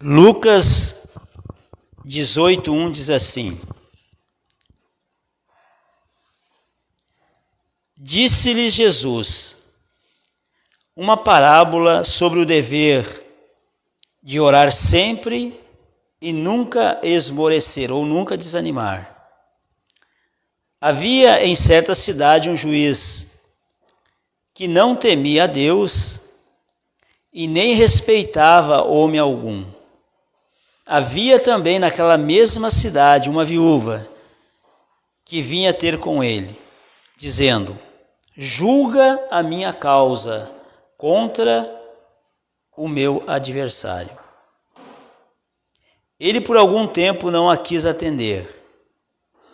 Lucas 18:1 diz assim: Disse-lhes Jesus uma parábola sobre o dever de orar sempre e nunca esmorecer ou nunca desanimar. Havia em certa cidade um juiz que não temia a Deus e nem respeitava homem algum. Havia também naquela mesma cidade uma viúva que vinha ter com ele, dizendo: julga a minha causa contra o meu adversário. Ele por algum tempo não a quis atender,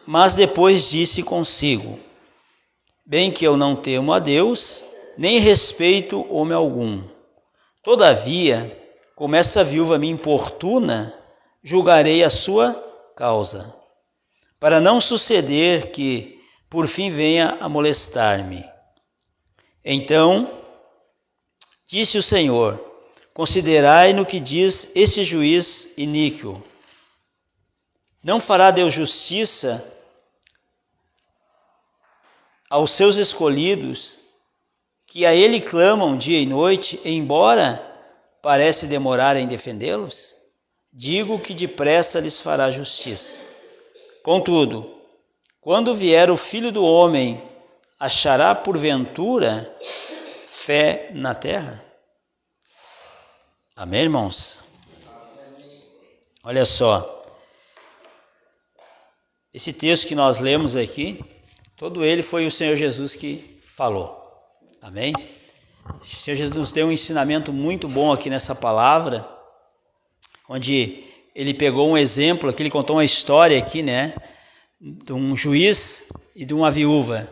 mas depois disse consigo: bem que eu não temo a Deus, nem respeito homem algum. Todavia, como essa viúva me importuna, julgarei a sua causa, para não suceder que, por fim, venha a molestar-me. Então, disse o Senhor: considerai no que diz esse juiz iníquo. Não fará Deus justiça aos seus escolhidos, que a ele clamam dia e noite, embora parece demorar em defendê-los? Digo que depressa lhes fará justiça. Contudo, quando vier o Filho do Homem, achará porventura fé na terra? Amém, irmãos? Olha só, esse texto que nós lemos aqui, todo ele foi o Senhor Jesus que falou. Amém? O Senhor Jesus nos deu um ensinamento muito bom aqui nessa palavra, onde ele pegou um exemplo aqui, ele contou uma história aqui, né, de um juiz e de uma viúva.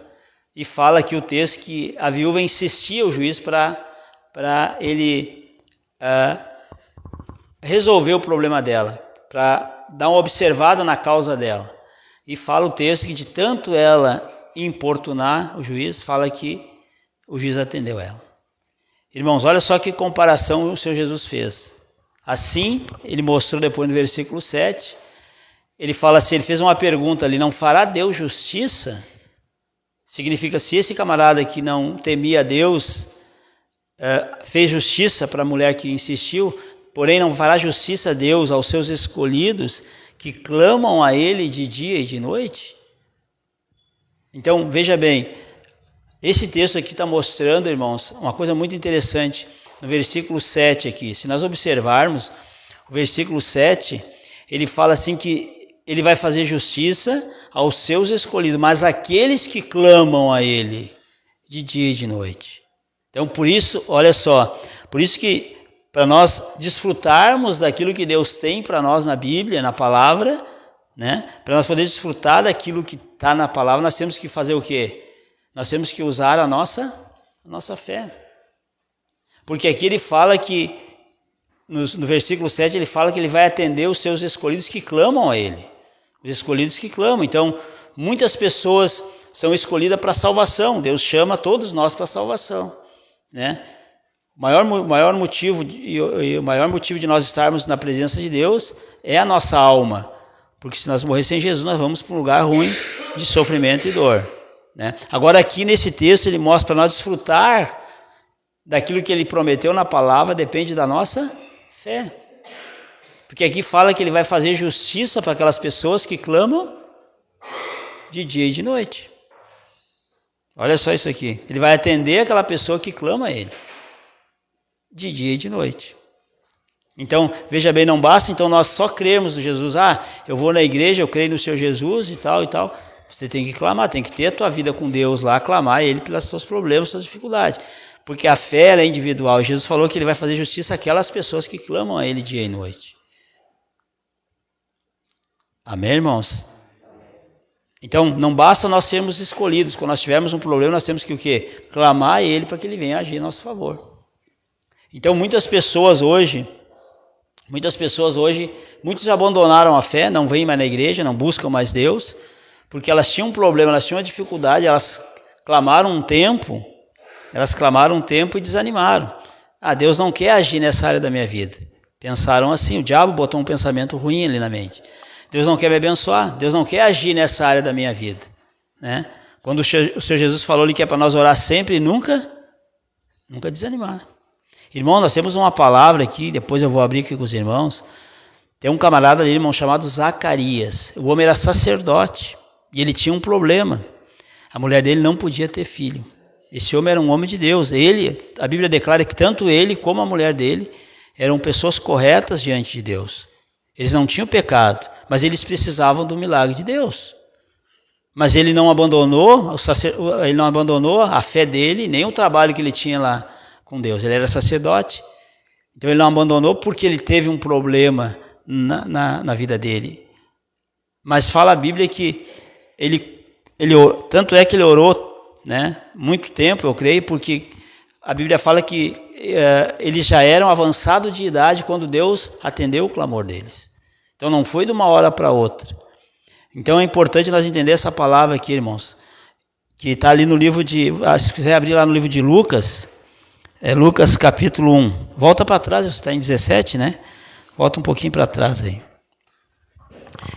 E fala aqui o texto que a viúva insistia o juiz para ele resolver o problema dela, para dar uma observada na causa dela. E fala o texto que de tanto ela importunar o juiz, fala que o juiz atendeu ela. Irmãos, olha só que comparação o Senhor Jesus fez. Assim, ele mostrou depois no versículo 7, ele fala assim, ele fez uma pergunta ali: não fará Deus justiça? Significa, se esse camarada que não temia a Deus fez justiça para a mulher que insistiu, porém não fará justiça a Deus aos seus escolhidos que clamam a ele de dia e de noite? Então, veja bem, esse texto aqui está mostrando, irmãos, uma coisa muito interessante. No versículo 7 aqui, se nós observarmos, o versículo 7, ele fala assim que ele vai fazer justiça aos seus escolhidos, mas aqueles que clamam a ele de dia e de noite. Então, por isso, olha só, por isso que para nós desfrutarmos daquilo que Deus tem para nós na Bíblia, na palavra, né? Para nós podermos desfrutar daquilo que está na palavra, nós temos que fazer o quê? Nós temos que usar a nossa fé. Porque aqui ele fala que, no versículo 7, ele fala que ele vai atender os seus escolhidos que clamam a ele. Os escolhidos que clamam. Então, muitas pessoas são escolhidas para a salvação. Deus chama todos nós para a salvação, né? O maior motivo de nós estarmos na presença de Deus é a nossa alma. Porque se nós morrermos sem Jesus, nós vamos para um lugar ruim de sofrimento e dor, né? Agora aqui nesse texto ele mostra para nós desfrutar daquilo que ele prometeu na palavra, depende da nossa fé. Porque aqui fala que ele vai fazer justiça para aquelas pessoas que clamam de dia e de noite. Olha só isso aqui. Ele vai atender aquela pessoa que clama a ele de dia e de noite. Então, veja bem, não basta então nós só crermos no Jesus. Eu vou na igreja, eu creio no Senhor Jesus e tal e tal. Você tem que clamar, tem que ter a tua vida com Deus lá, clamar a ele pelos teus problemas, suas dificuldades. Porque a fé é individual. Jesus falou que ele vai fazer justiça àquelas pessoas que clamam a ele dia e noite. Amém, irmãos? Então, não basta nós sermos escolhidos. Quando nós tivermos um problema, nós temos que o quê? Clamar a ele para que ele venha agir em nosso favor. Então, muitos já abandonaram a fé, não vêm mais na igreja, não buscam mais Deus, porque elas tinham um problema, elas tinham uma dificuldade, elas clamaram um tempo e desanimaram. Deus não quer agir nessa área da minha vida. Pensaram assim, o diabo botou um pensamento ruim ali na mente. Deus não quer me abençoar, Deus não quer agir nessa área da minha vida, né? Quando o Senhor Jesus falou ali que é para nós orar sempre e nunca desanimar. Irmão, nós temos uma palavra aqui, depois eu vou abrir aqui com os irmãos. Tem um camarada ali, irmão, chamado Zacarias. O homem era sacerdote e ele tinha um problema. A mulher dele não podia ter filho. Esse homem era um homem de Deus. A Bíblia declara que tanto ele como a mulher dele eram pessoas corretas diante de Deus. Eles não tinham pecado, mas eles precisavam do milagre de Deus. Mas ele não abandonou a fé dele, nem o trabalho que ele tinha lá com Deus. Ele era sacerdote. Então ele não abandonou porque ele teve um problema na vida dele. Mas fala a Bíblia que tanto é que ele orou, né, muito tempo, eu creio, porque a Bíblia fala que eles já eram avançados de idade quando Deus atendeu o clamor deles. Então não foi de uma hora para outra. Então é importante nós entender essa palavra aqui, irmãos, que está ali no livro de... se quiser abrir lá no livro de Lucas, Lucas capítulo 1. Volta para trás, você está em 17, né? Volta um pouquinho para trás aí.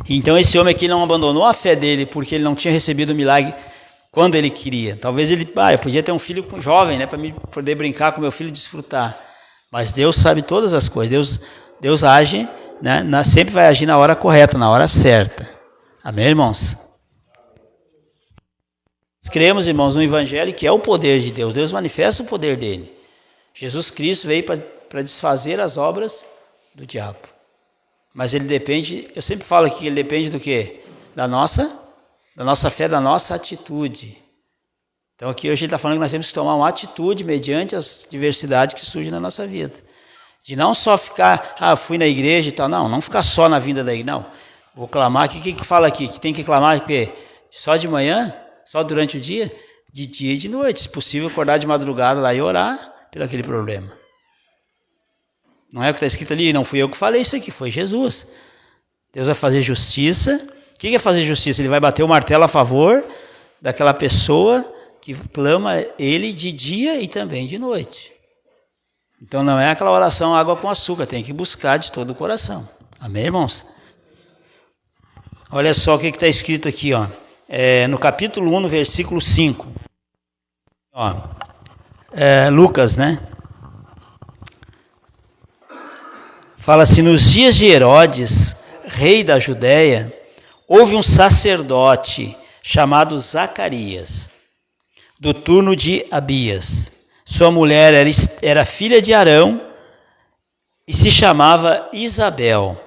Então esse homem aqui não abandonou a fé dele porque ele não tinha recebido o milagre quando ele queria. Talvez ele, eu podia ter um filho jovem, né, para poder brincar com meu filho e desfrutar. Mas Deus sabe todas as coisas. Deus age, né, sempre vai agir na hora correta, na hora certa. Amém, irmãos? Nós cremos, irmãos, no Evangelho que é o poder de Deus. Deus manifesta o poder dele. Jesus Cristo veio para desfazer as obras do diabo. Mas ele depende, eu sempre falo aqui que ele depende do quê? Da nossa fé, da nossa atitude. Então aqui hoje ele está falando que nós temos que tomar uma atitude mediante as diversidades que surgem na nossa vida. De não só ficar, fui na igreja e tal, não ficar só na vinda da igreja, não. Vou clamar, o que fala aqui? Que tem que clamar que só de manhã, só durante o dia? De dia e de noite, se possível acordar de madrugada lá e orar por aquele problema. Não é o que está escrito ali, não fui eu que falei isso aqui, foi Jesus. Deus vai fazer justiça. O que é fazer justiça? Ele vai bater o martelo a favor daquela pessoa que clama ele de dia e também de noite. Então não é aquela oração água com açúcar, tem que buscar de todo o coração. Amém, irmãos? Olha só o que está escrito aqui, ó. No capítulo 1, no versículo 5. Lucas, né? Fala assim, nos dias de Herodes, rei da Judéia, houve um sacerdote chamado Zacarias, do turno de Abias. Sua mulher era filha de Arão e se chamava Isabel.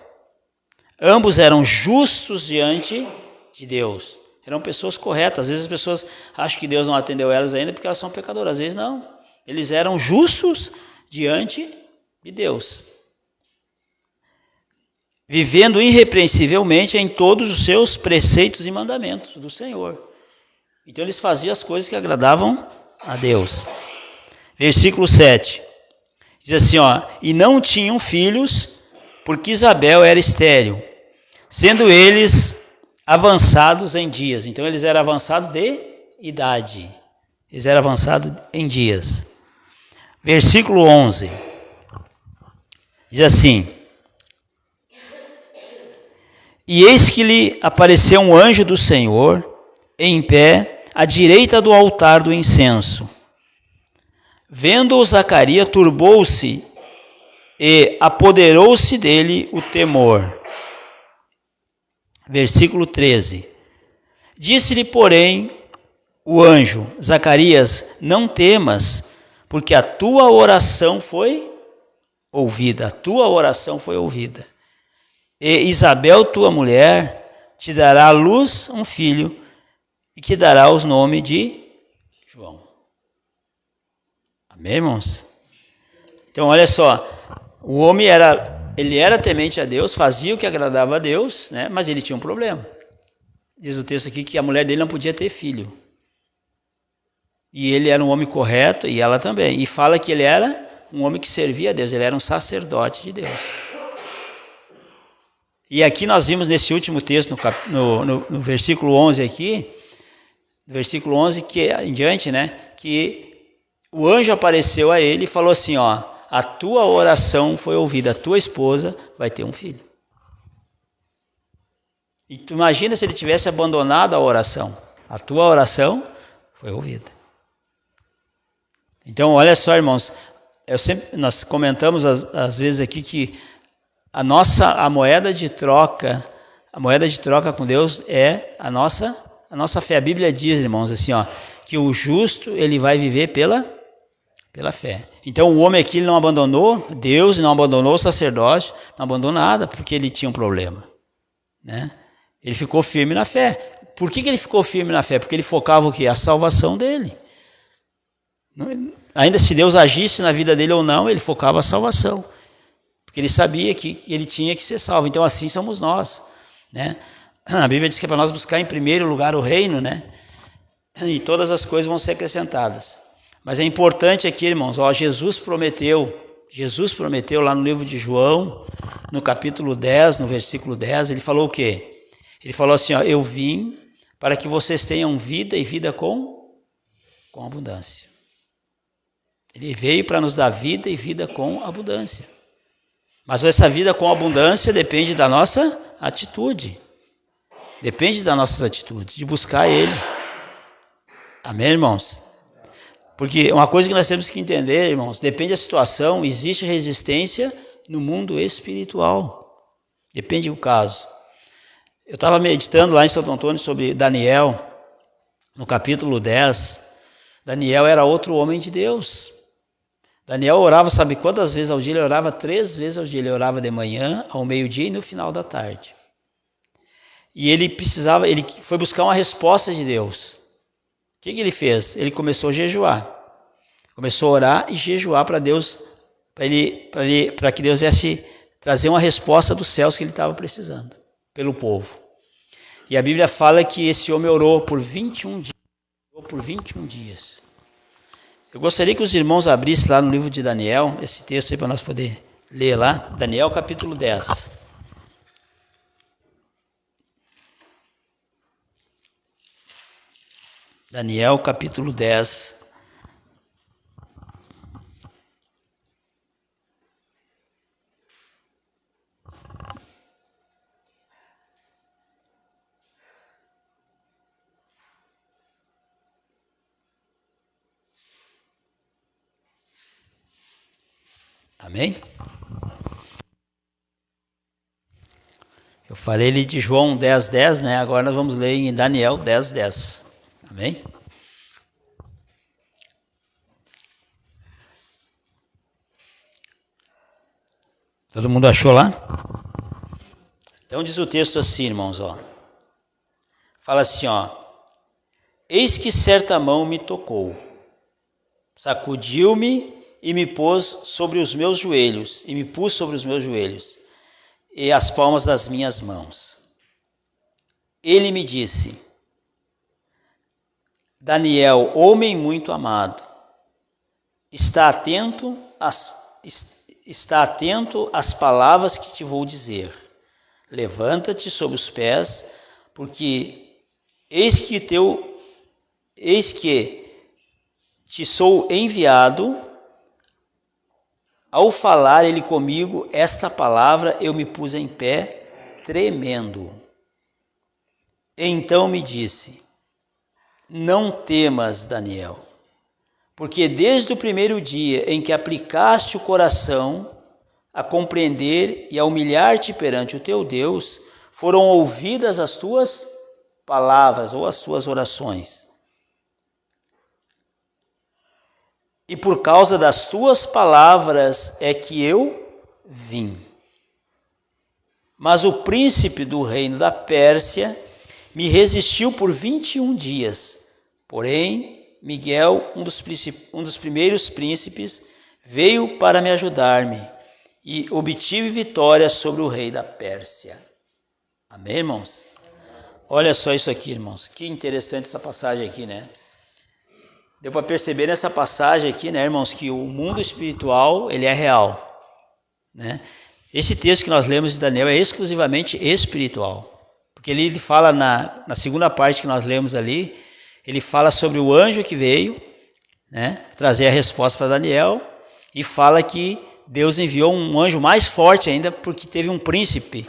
Ambos eram justos diante de Deus. Eram pessoas corretas. Às vezes as pessoas acham que Deus não atendeu elas ainda porque elas são pecadoras. Às vezes não. Eles eram justos diante de Deus, vivendo irrepreensivelmente em todos os seus preceitos e mandamentos do Senhor. Então eles faziam as coisas que agradavam a Deus. Versículo 7. Diz assim, e não tinham filhos, porque Isabel era estéril, sendo eles avançados em dias. Então eles eram avançados de idade. Eles eram avançados em dias. Versículo 11. Diz assim, e eis que lhe apareceu um anjo do Senhor, em pé, à direita do altar do incenso. Vendo-o, Zacarias turbou-se e apoderou-se dele o temor. Versículo 13. Disse-lhe, porém, o anjo, Zacarias, não temas, porque a tua oração foi ouvida. A tua oração foi ouvida. E Isabel, tua mulher, te dará à luz um filho, e que dará os nomes de João. Amém, irmãos? Então, olha só, o homem era temente a Deus, fazia o que agradava a Deus, né? Mas ele tinha um problema. Diz o texto aqui que a mulher dele não podia ter filho. E ele era um homem correto, e ela também. E fala que ele era um homem que servia a Deus, ele era um sacerdote de Deus. E aqui nós vimos nesse último texto, no versículo 11 aqui, no versículo 11 que em diante, né, que o anjo apareceu a ele e falou assim, a tua oração foi ouvida, a tua esposa vai ter um filho. E tu imagina se ele tivesse abandonado a oração. A tua oração foi ouvida. Então, olha só, irmãos, nós comentamos às vezes aqui que a moeda de troca com Deus é a nossa fé. A Bíblia diz, irmãos, assim, ó, que o justo ele vai viver pela fé. Então, o homem aqui ele não abandonou Deus, não abandonou o sacerdócio, não abandonou nada, porque ele tinha um problema, né? Ele ficou firme na fé. Por que ele ficou firme na fé? Porque ele focava o quê? A salvação dele. Ainda se Deus agisse na vida dele ou não, ele focava a salvação. Porque ele sabia que ele tinha que ser salvo. Então, assim somos nós, né? A Bíblia diz que é para nós buscar em primeiro lugar o reino, né? E todas as coisas vão ser acrescentadas. Mas é importante aqui, irmãos, ó, Jesus prometeu lá no livro de João, no capítulo 10, no versículo 10, ele falou o quê? Ele falou assim, ó, eu vim para que vocês tenham vida e vida com abundância. Ele veio para nos dar vida e vida com abundância. Mas essa vida com abundância depende da nossa atitude. Depende das nossas atitudes, de buscar Ele. Amém, irmãos? Porque uma coisa que nós temos que entender, irmãos, depende da situação, existe resistência no mundo espiritual. Depende do caso. Eu estava meditando lá em Santo Antônio sobre Daniel, no capítulo 10. Daniel era outro homem de Deus. Daniel orava, sabe quantas vezes ao dia? Ele orava 3 vezes ao dia. Ele orava de manhã, ao meio-dia e no final da tarde. E ele foi buscar uma resposta de Deus. O que ele fez? Ele começou a jejuar. Começou a orar e jejuar para Deus, para que Deus viesse trazer uma resposta dos céus que ele estava precisando, pelo povo. E a Bíblia fala que esse homem orou por 21 dias. Orou por 21 dias. Eu gostaria que os irmãos abrissem lá no livro de Daniel, esse texto aí para nós poder ler lá. Daniel capítulo 10. Daniel capítulo 10. Amém? Eu falei ali de João 10:10, né? Agora nós vamos ler em Daniel 10:10. Amém? Todo mundo achou lá? Então diz o texto assim, irmãos, ó. Fala assim, ó. Eis que certa mão me tocou, sacudiu-me e me pôs sobre os meus joelhos, e as palmas das minhas mãos. Ele me disse, Daniel, homem muito amado, está atento às palavras que te vou dizer. Levanta-te sobre os pés, porque eis que te sou enviado. Ao falar ele comigo esta palavra, eu me pus em pé, tremendo. Então me disse, não temas, Daniel, porque desde o primeiro dia em que aplicaste o coração a compreender e a humilhar-te perante o teu Deus, foram ouvidas as tuas palavras ou as tuas orações. E por causa das tuas palavras é que eu vim. Mas o príncipe do reino da Pérsia me resistiu por 21 dias. Porém, Miguel, um dos primeiros príncipes, veio para me ajudar-me e obtive vitória sobre o rei da Pérsia. Amém, irmãos? Olha só isso aqui, irmãos. Que interessante essa passagem aqui, né? Deu para perceber nessa passagem aqui, né, irmãos, que o mundo espiritual, ele é real, né? Esse texto que nós lemos de Daniel é exclusivamente espiritual, porque ele fala na segunda parte que nós lemos ali, ele fala sobre o anjo que veio, né, trazer a resposta para Daniel, E fala que Deus enviou um anjo mais forte ainda, porque teve um príncipe,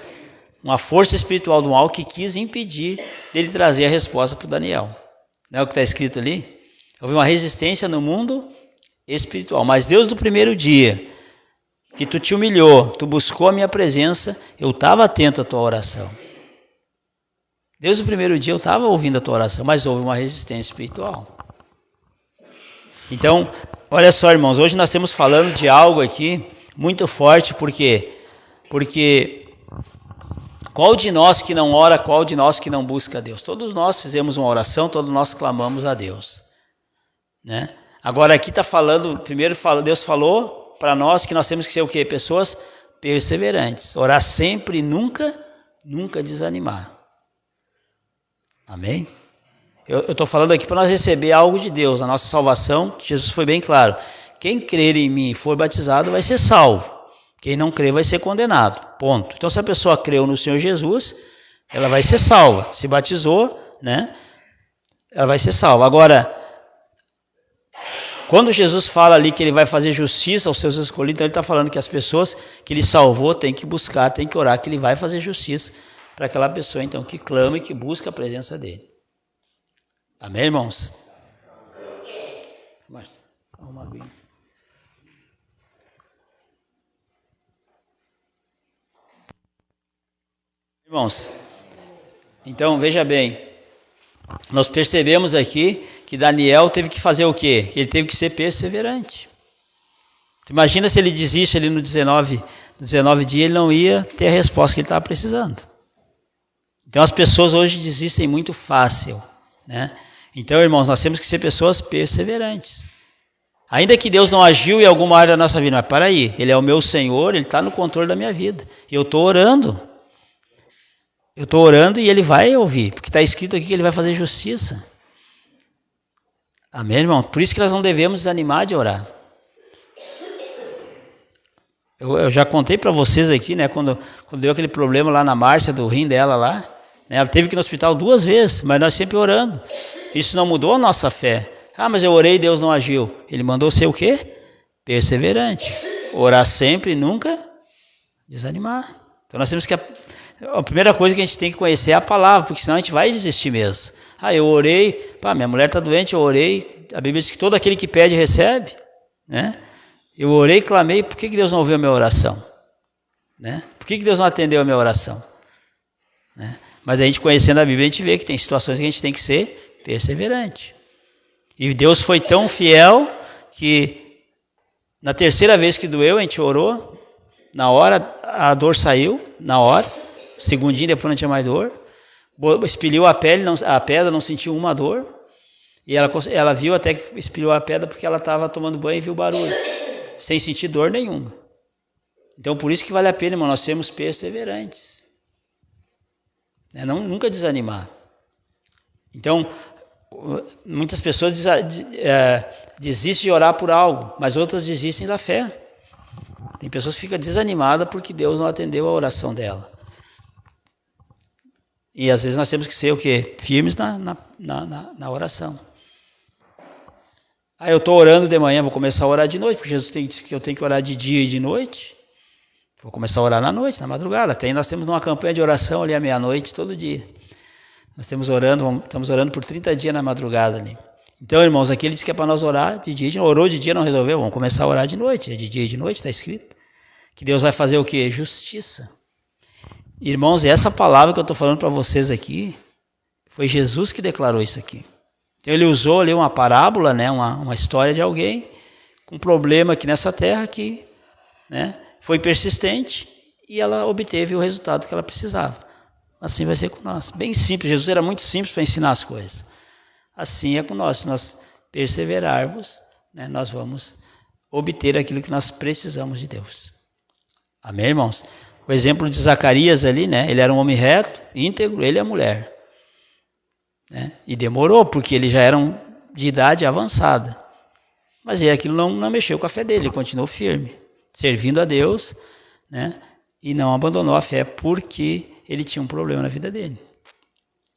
uma força espiritual do mal que quis impedir dele trazer a resposta para o Daniel. Não é o que está escrito ali? Houve uma resistência no mundo espiritual. Mas Deus, do primeiro dia que tu te humilhou, tu buscou a minha presença, eu estava atento à tua oração. Desde o primeiro dia eu estava ouvindo a tua oração, mas houve uma resistência espiritual. Então, olha só, irmãos, hoje nós estamos falando de algo aqui muito forte, porque qual de nós que não ora, qual de nós que não busca a Deus? Todos nós fizemos uma oração, todos nós clamamos a Deus, né? Agora aqui está falando, primeiro Deus falou para nós que nós temos que ser o quê? Pessoas perseverantes, orar sempre e nunca desanimar. Amém? Eu estou falando aqui para nós receber algo de Deus, a nossa salvação. Jesus foi bem claro: quem crer em mim e for batizado vai ser salvo, quem não crer vai ser condenado, ponto. Então se a pessoa creu no Senhor Jesus, ela vai ser salva, se batizou, né? Ela vai ser salva. Agora, quando Jesus fala ali que ele vai fazer justiça aos seus escolhidos, então ele está falando que as pessoas que ele salvou têm que buscar, têm que orar, que ele vai fazer justiça para aquela pessoa, então, que clama e que busca a presença dele. Amém, irmãos? Uma aguinha. Irmãos, então, veja bem, nós percebemos aqui que Daniel teve que fazer o quê? Ele teve que ser perseverante. Imagina se ele desiste ali no 19 dias, ele não ia ter a resposta que ele estava precisando. Então as pessoas hoje desistem muito fácil, né? Então, irmãos, nós temos que ser pessoas perseverantes. Ainda que Deus não agiu em alguma área da nossa vida, mas para aí, Ele é o meu Senhor, Ele está no controle da minha vida. E eu estou orando. Eu estou orando e Ele vai ouvir, porque está escrito aqui que Ele vai fazer justiça. Amém, irmão? Por isso que nós não devemos desanimar de orar. Eu já contei para vocês aqui, né, quando deu aquele problema lá na Márcia, do rim dela lá, né, ela teve que ir no hospital 2 vezes, mas nós sempre orando. Isso não mudou a nossa fé. Ah, mas eu orei e Deus não agiu. Ele mandou ser o quê? Perseverante. Orar sempre e nunca desanimar. Então nós temos que... A primeira coisa que a gente tem que conhecer é a palavra, porque senão a gente vai desistir mesmo. Ah, eu orei, pá, minha mulher está doente, eu orei. A Bíblia diz que todo aquele que pede recebe, né? Eu orei e clamei, por que Deus não ouviu a minha oração? Né? Por que Deus não atendeu a minha oração? Né? Mas a gente conhecendo a Bíblia, a gente vê que tem situações que a gente tem que ser perseverante. E Deus foi tão fiel que na terceira vez que doeu, a gente orou, na hora a dor saiu, na hora, segundinho depois não tinha mais dor, expeliu a pele, a pedra não sentiu uma dor, e ela viu até que expeliu a pedra porque ela estava tomando banho e viu o barulho, sem sentir dor nenhuma. Então por isso que vale a pena, irmão, nós sermos perseverantes, né? Nunca desanimar. Então, muitas pessoas desistem de orar por algo, mas outras desistem da fé. Tem pessoas que ficam desanimadas porque Deus não atendeu a oração dela. E às vezes nós temos que ser o quê? Firmes na oração. Eu estou orando de manhã, vou começar a orar de noite, porque Jesus disse que eu tenho que orar de dia e de noite. Vou começar a orar na noite, na madrugada. Até aí nós temos uma campanha de oração ali à meia-noite, todo dia. Nós estamos orando por 30 dias na madrugada ali. Então, irmãos, aqui ele disse que é para nós orar de dia. Orou de dia, não resolveu, vamos começar a orar de noite. É de dia e de noite, está escrito. Que Deus vai fazer o quê? Justiça. Irmãos, essa palavra que eu estou falando para vocês aqui, foi Jesus que declarou isso aqui. Então, ele usou ali uma parábola, né, uma história de alguém com um problema aqui nessa terra que, né, foi persistente e ela obteve o resultado que ela precisava. Assim vai ser com nós. Bem simples. Jesus era muito simples para ensinar as coisas. Assim é com nós. Se nós perseverarmos, né, nós vamos obter aquilo que nós precisamos de Deus. Amém, irmãos? O exemplo de Zacarias ali, né? Ele era um homem reto, íntegro, ele e a mulher. Né? E demorou, porque eles já eram de idade avançada. Mas aquilo não mexeu com a fé dele, ele continuou firme, servindo a Deus, né? E não abandonou a fé porque ele tinha um problema na vida dele.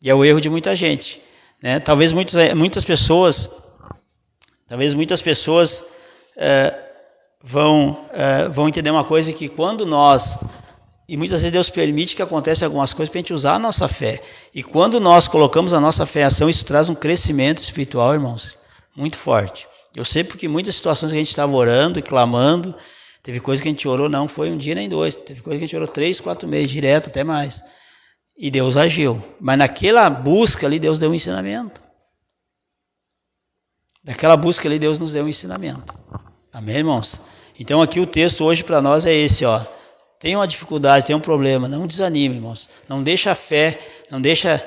E é o erro de muita gente, né? Talvez muitas pessoas vão entender uma coisa, que quando nós, e muitas vezes Deus permite que aconteça algumas coisas para a gente usar a nossa fé, e quando nós colocamos a nossa fé em ação, isso traz um crescimento espiritual, irmãos, muito forte. Eu sei porque muitas situações que a gente estava orando e clamando, teve coisa que a gente orou, não foi um dia nem dois, teve coisa que a gente orou 3, 4 meses, direto, até mais, e Deus agiu, mas naquela busca ali, Deus deu um ensinamento. Daquela busca ali, Deus nos deu um ensinamento. Amém, irmãos? Então aqui o texto hoje para nós é esse, ó. Tem uma dificuldade, tem um problema, não desanime, irmãos. Não deixa a fé, não deixa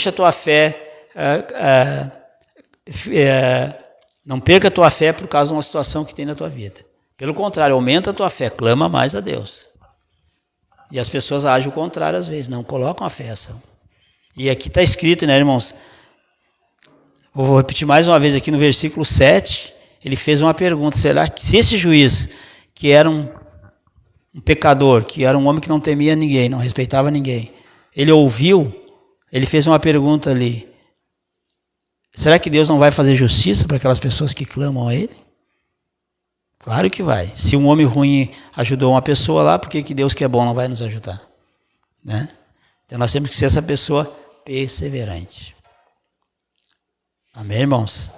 a tua fé, não perca a tua fé por causa de uma situação que tem na tua vida. Pelo contrário, aumenta a tua fé, clama mais a Deus. E as pessoas agem o contrário às vezes, não colocam a fé em ação. E aqui está escrito, né, irmãos? Vou repetir mais uma vez aqui no versículo 7, ele fez uma pergunta: será que se esse juiz, que era um pecador, que era um homem que não temia ninguém, não respeitava ninguém, ele ouviu, ele fez uma pergunta ali: será que Deus não vai fazer justiça para aquelas pessoas que clamam a ele? Claro que vai. Se um homem ruim ajudou uma pessoa lá, por que Deus que é bom não vai nos ajudar? Né? Então nós temos que ser essa pessoa perseverante. Amém, irmãos?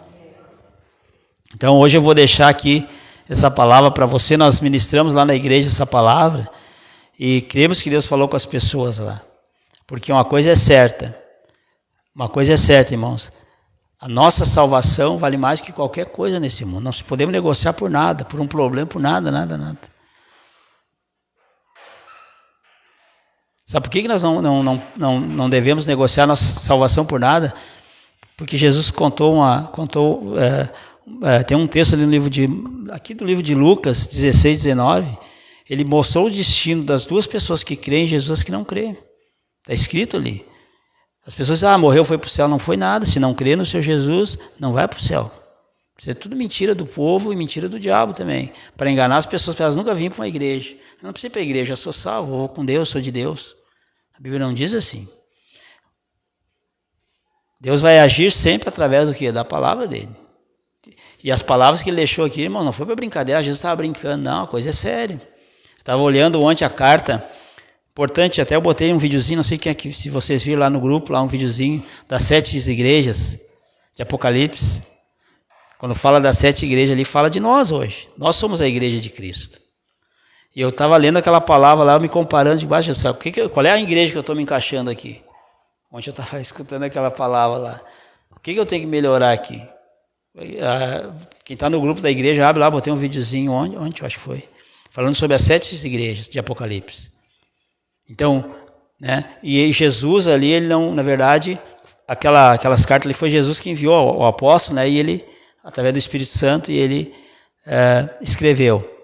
Então hoje eu vou deixar aqui essa palavra para você. Nós ministramos lá na igreja essa palavra e cremos que Deus falou com as pessoas lá. Porque uma coisa é certa, irmãos, a nossa salvação vale mais que qualquer coisa nesse mundo. Nós podemos negociar por nada, por um problema, por nada. Sabe por que nós não devemos negociar nossa salvação por nada? Porque Jesus tem um texto ali no livro do livro de Lucas 16, 19, ele mostrou o destino das duas pessoas que creem em Jesus, que não creem. Está escrito ali. As pessoas dizem: morreu, foi para o céu. Não foi nada. Se não crê no Senhor Jesus, não vai para o céu. Isso é tudo mentira do povo e mentira do diabo também, para enganar as pessoas, para elas nunca virem para uma igreja. Eu não preciso ir para a igreja, eu sou salvo, vou com Deus, sou de Deus. A Bíblia não diz assim. Deus vai agir sempre através do quê? Da palavra dele. E as palavras que ele deixou aqui, irmão, não foi para brincadeira, Jesus estava brincando, não, a coisa é séria. Estava olhando ontem a carta, importante, até eu botei um videozinho, não sei quem é que, se vocês viram lá no grupo, lá um videozinho das 7 igrejas de Apocalipse. Quando fala das 7 igrejas ali, fala de nós hoje. Nós somos a igreja de Cristo. E eu estava lendo aquela palavra lá, me comparando debaixo do céu. Qual é a igreja que eu estou me encaixando aqui? Ontem eu estava escutando aquela palavra lá. O que eu tenho que melhorar aqui? Quem está no grupo da igreja, abre lá, botei um videozinho ontem, eu acho que foi, falando sobre as 7 igrejas de Apocalipse. Então, né, e Jesus ali, ele não, na verdade, aquelas cartas ali foi Jesus que enviou ao apóstolo, né, e ele, através do Espírito Santo, e ele escreveu.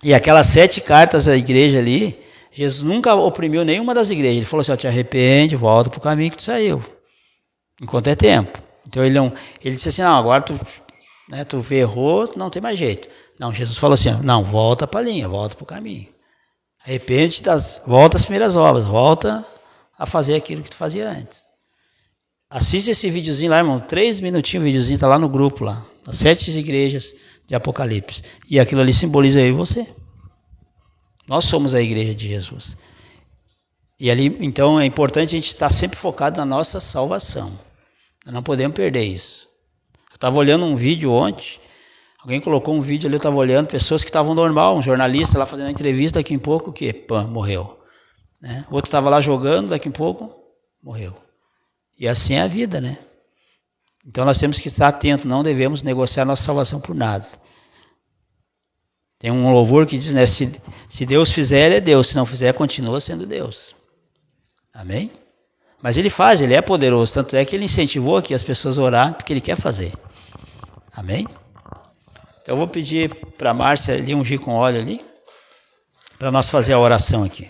E aquelas 7 cartas da igreja ali, Jesus nunca oprimiu nenhuma das igrejas. Ele falou assim: te arrepende, volta para o caminho que tu saiu, enquanto é tempo. Então ele disse assim: agora tu errou, não tem mais jeito. Não, Jesus falou assim: não, volta para a linha, volta para o caminho. Arrepende, volta às primeiras obras, volta a fazer aquilo que tu fazia antes. Assiste esse videozinho lá, irmão, 3 minutinhos o videozinho, está lá no grupo lá, as 7 igrejas de Apocalipse. E aquilo ali simboliza eu e você. Nós somos a igreja de Jesus. E ali, então, é importante a gente estar sempre focado na nossa salvação. Nós não podemos perder isso. Eu estava olhando um vídeo ontem, alguém colocou um vídeo ali, eu estava olhando, pessoas que estavam normal, um jornalista lá fazendo uma entrevista, daqui a pouco, morreu. Né? Outro estava lá jogando, daqui a pouco, morreu. E assim é a vida, né? Então nós temos que estar atentos, não devemos negociar nossa salvação por nada. Tem um louvor que diz, né, se Deus fizer, ele é Deus, se não fizer, continua sendo Deus. Amém? Mas ele faz, ele é poderoso, tanto é que ele incentivou aqui as pessoas a orar, porque ele quer fazer. Amém? Então eu vou pedir para a Márcia ali ungir com óleo ali, para nós fazer a oração aqui.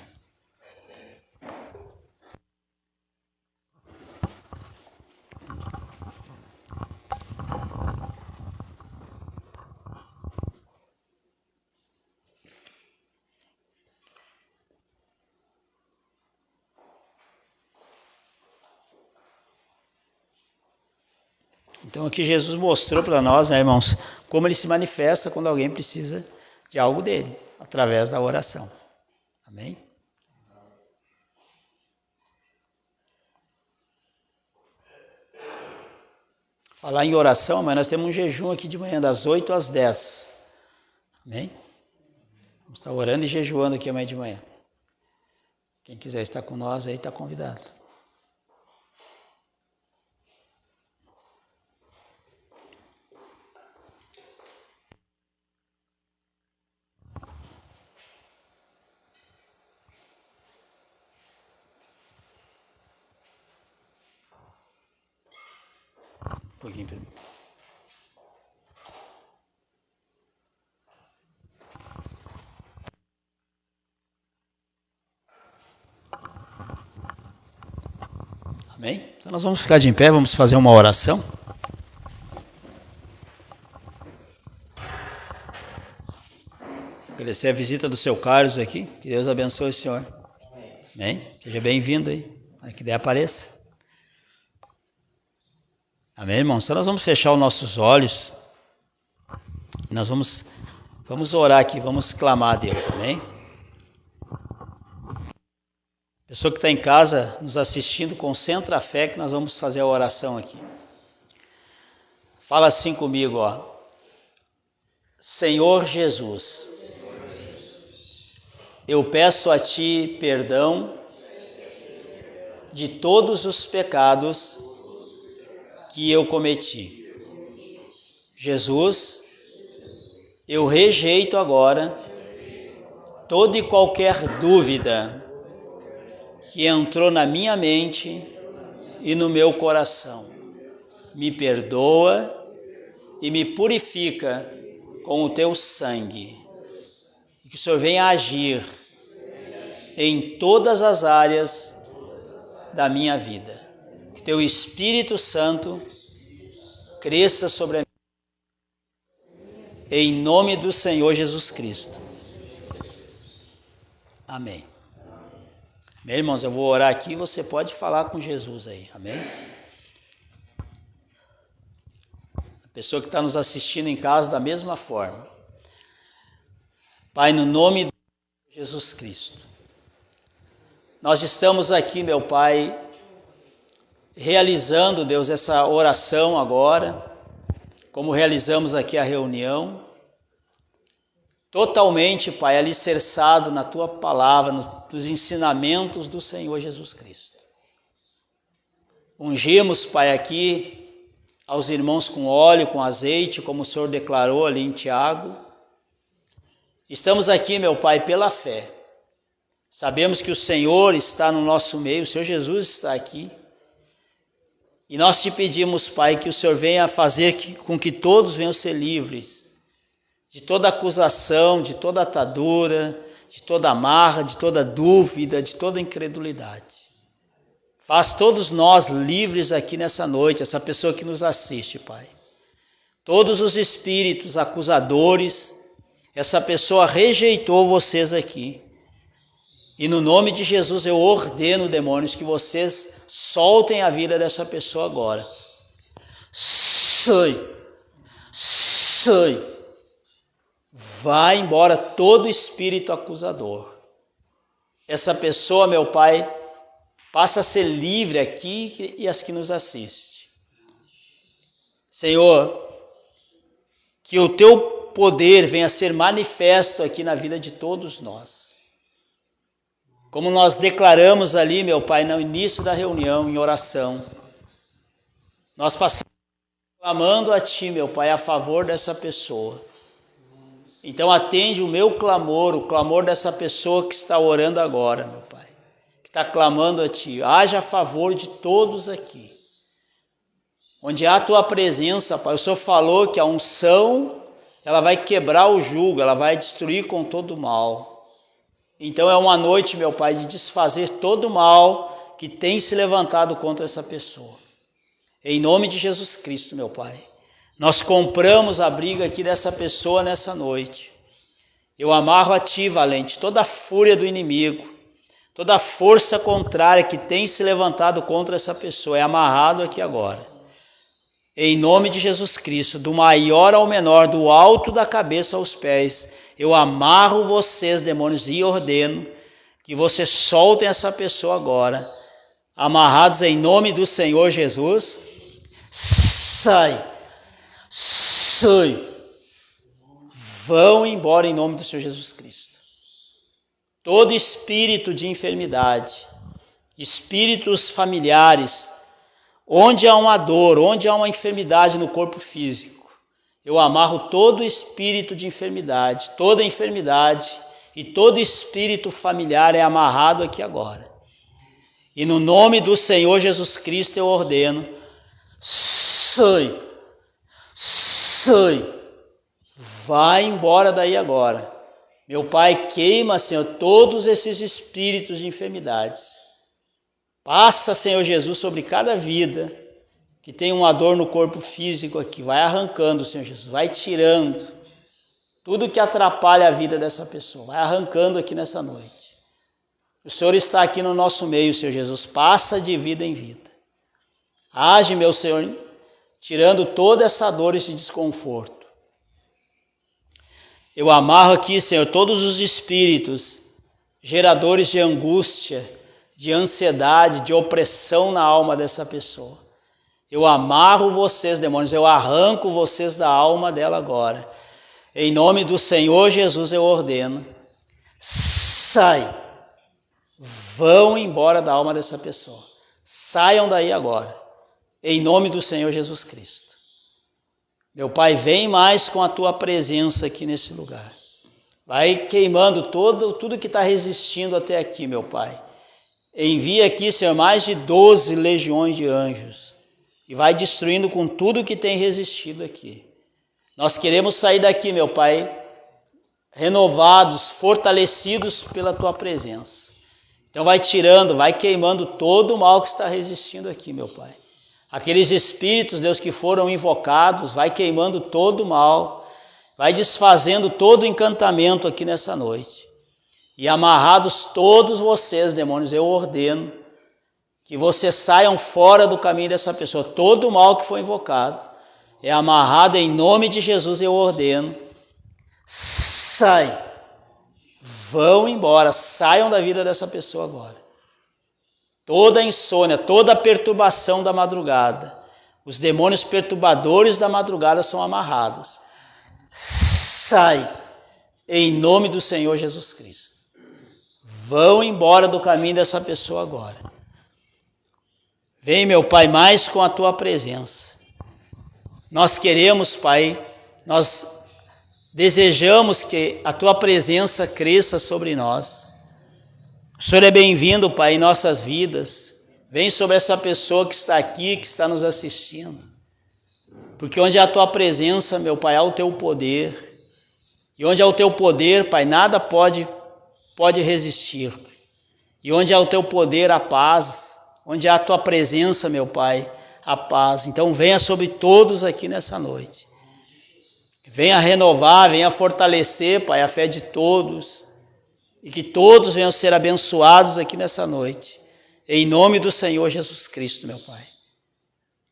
Então aqui Jesus mostrou para nós, né, irmãos, como ele se manifesta quando alguém precisa de algo dele, através da oração. Amém? Falar em oração, mas nós temos um jejum aqui de manhã, das 8 às 10. Amém? Vamos estar orando e jejuando aqui amanhã de manhã. Quem quiser estar com nós aí está convidado. Um pouquinho para mim. Amém? Então nós vamos ficar de em pé, vamos fazer uma oração. Agradecer a visita do seu Carlos aqui. Que Deus abençoe o senhor. Amém? Seja bem-vindo aí. Para que der apareça. Amém, irmãos? Então nós vamos fechar os nossos olhos. Nós vamos orar aqui, vamos clamar a Deus. Amém? Pessoa que está em casa nos assistindo, concentra a fé que nós vamos fazer a oração aqui. Fala assim comigo, ó. Senhor Jesus, eu peço a Ti perdão de todos os pecados que eu cometi. Jesus, eu rejeito agora toda e qualquer dúvida que entrou na minha mente e no meu coração. Me perdoa e me purifica com o Teu sangue. E que o Senhor venha agir em todas as áreas da minha vida. Que Teu Espírito Santo cresça sobre a minha vida. Em nome do Senhor Jesus Cristo. Amém. Meus irmãos, eu vou orar aqui e você pode falar com Jesus aí, amém? A pessoa que está nos assistindo em casa da mesma forma. Pai, no nome de Jesus Cristo, nós estamos aqui, meu Pai, realizando, Deus, essa oração agora, como realizamos aqui a reunião, totalmente, Pai, alicerçado na Tua palavra, nos ensinamentos do Senhor Jesus Cristo. Ungimos, Pai, aqui aos irmãos com óleo, com azeite, como o Senhor declarou ali em Tiago. Estamos aqui, meu Pai, pela fé. Sabemos que o Senhor está no nosso meio, o Senhor Jesus está aqui. E nós te pedimos, Pai, que o Senhor venha fazer com que todos venham ser livres de toda acusação, de toda atadura, de toda amarra, de toda dúvida, de toda incredulidade. Faz todos nós livres aqui nessa noite, essa pessoa que nos assiste, Pai. Todos os espíritos acusadores, essa pessoa rejeitou vocês aqui. E no nome de Jesus eu ordeno, demônios, que vocês soltem a vida dessa pessoa agora. Sai! Vai embora todo espírito acusador. Essa pessoa, meu Pai, passa a ser livre aqui e as que nos assistem. Senhor, que o Teu poder venha a ser manifesto aqui na vida de todos nós. Como nós declaramos ali, meu Pai, no início da reunião, em oração, nós passamos clamando a Ti, meu Pai, a favor dessa pessoa. Então atende o meu clamor, o clamor dessa pessoa que está orando agora, meu Pai, que está clamando a Ti. Haja a favor de todos aqui. Onde há a Tua presença, Pai, o Senhor falou que a unção, ela vai quebrar o jugo, ela vai destruir com todo o mal. Então é uma noite, meu Pai, de desfazer todo o mal que tem se levantado contra essa pessoa. Em nome de Jesus Cristo, meu Pai. Nós compramos a briga aqui dessa pessoa nessa noite. Eu amarro a Ti, valente, toda a fúria do inimigo, toda a força contrária que tem se levantado contra essa pessoa, é amarrado aqui agora. Em nome de Jesus Cristo, do maior ao menor, do alto da cabeça aos pés, eu amarro vocês, demônios, e ordeno que vocês soltem essa pessoa agora. Amarrados em nome do Senhor Jesus. Sai. Vão embora em nome do Senhor Jesus Cristo. Todo espírito de enfermidade, espíritos familiares, onde há uma dor, onde há uma enfermidade no corpo físico, eu amarro todo espírito de enfermidade, toda enfermidade e todo espírito familiar é amarrado aqui agora. E no nome do Senhor Jesus Cristo eu ordeno, sai, vai embora daí agora. Meu Pai, queima, Senhor, todos esses espíritos de enfermidades. Passa, Senhor Jesus, sobre cada vida que tem uma dor no corpo físico aqui. Vai arrancando, Senhor Jesus, vai tirando tudo que atrapalha a vida dessa pessoa. Vai arrancando aqui nessa noite. O Senhor está aqui no nosso meio, Senhor Jesus. Passa de vida em vida. Age, meu Senhor, tirando toda essa dor e esse desconforto. Eu amarro aqui, Senhor, todos os espíritos geradores de angústia, de ansiedade, de opressão na alma dessa pessoa. Eu amarro vocês, demônios, eu arranco vocês da alma dela agora. Em nome do Senhor Jesus eu ordeno. Sai. Vão embora da alma dessa pessoa. Saiam daí agora. Em nome do Senhor Jesus Cristo. Meu Pai, vem mais com a tua presença aqui nesse lugar. Vai queimando tudo que está resistindo até aqui, meu Pai. Envia aqui, Senhor, mais de 12 legiões de anjos. E vai destruindo com tudo que tem resistido aqui. Nós queremos sair daqui, meu Pai, renovados, fortalecidos pela tua presença. Então vai tirando, vai queimando todo o mal que está resistindo aqui, meu Pai. Aqueles espíritos, Deus, que foram invocados, vai queimando todo o mal, vai desfazendo todo o encantamento aqui nessa noite. E amarrados todos vocês, demônios, eu ordeno que vocês saiam fora do caminho dessa pessoa. Todo o mal que foi invocado é amarrado em nome de Jesus, eu ordeno. Sai. Vão embora, saiam da vida dessa pessoa agora. Toda a insônia, toda a perturbação da madrugada, os demônios perturbadores da madrugada são amarrados. Sai, em nome do Senhor Jesus Cristo. Vão embora do caminho dessa pessoa agora. Vem, meu Pai, mais com a tua presença. Nós queremos, Pai, nós desejamos que a tua presença cresça sobre nós. O Senhor é bem-vindo, Pai, em nossas vidas. Vem sobre essa pessoa que está aqui, que está nos assistindo. Porque onde há a tua presença, meu Pai, há o teu poder. E onde há o teu poder, Pai, nada pode resistir. E onde há o teu poder, a paz. Onde há a tua presença, meu Pai, a paz. Então venha sobre todos aqui nessa noite. Venha renovar, venha fortalecer, Pai, a fé de todos. E que todos venham ser abençoados aqui nessa noite. Em nome do Senhor Jesus Cristo, meu Pai.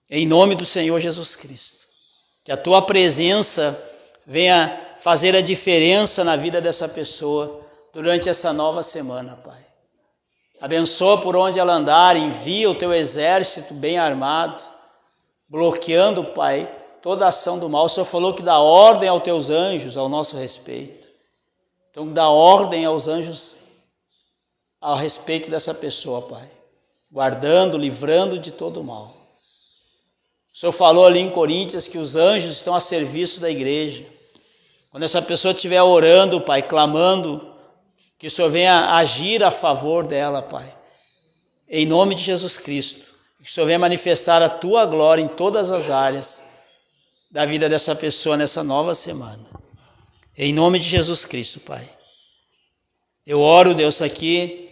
Em nome do Senhor Jesus Cristo. Que a tua presença venha fazer a diferença na vida dessa pessoa durante essa nova semana, Pai. Abençoa por onde ela andar, envia o teu exército bem armado, bloqueando, Pai, toda a ação do mal. O Senhor falou que dá ordem aos teus anjos ao nosso respeito. Então dá ordem aos anjos a respeito dessa pessoa, Pai. Guardando, livrando de todo o mal. O Senhor falou ali em Coríntios que os anjos estão a serviço da igreja. Quando essa pessoa estiver orando, Pai, clamando, que o Senhor venha agir a favor dela, Pai. Em nome de Jesus Cristo. Que o Senhor venha manifestar a tua glória em todas as áreas da vida dessa pessoa nessa nova semana. Em nome de Jesus Cristo, Pai. Eu oro, Deus, aqui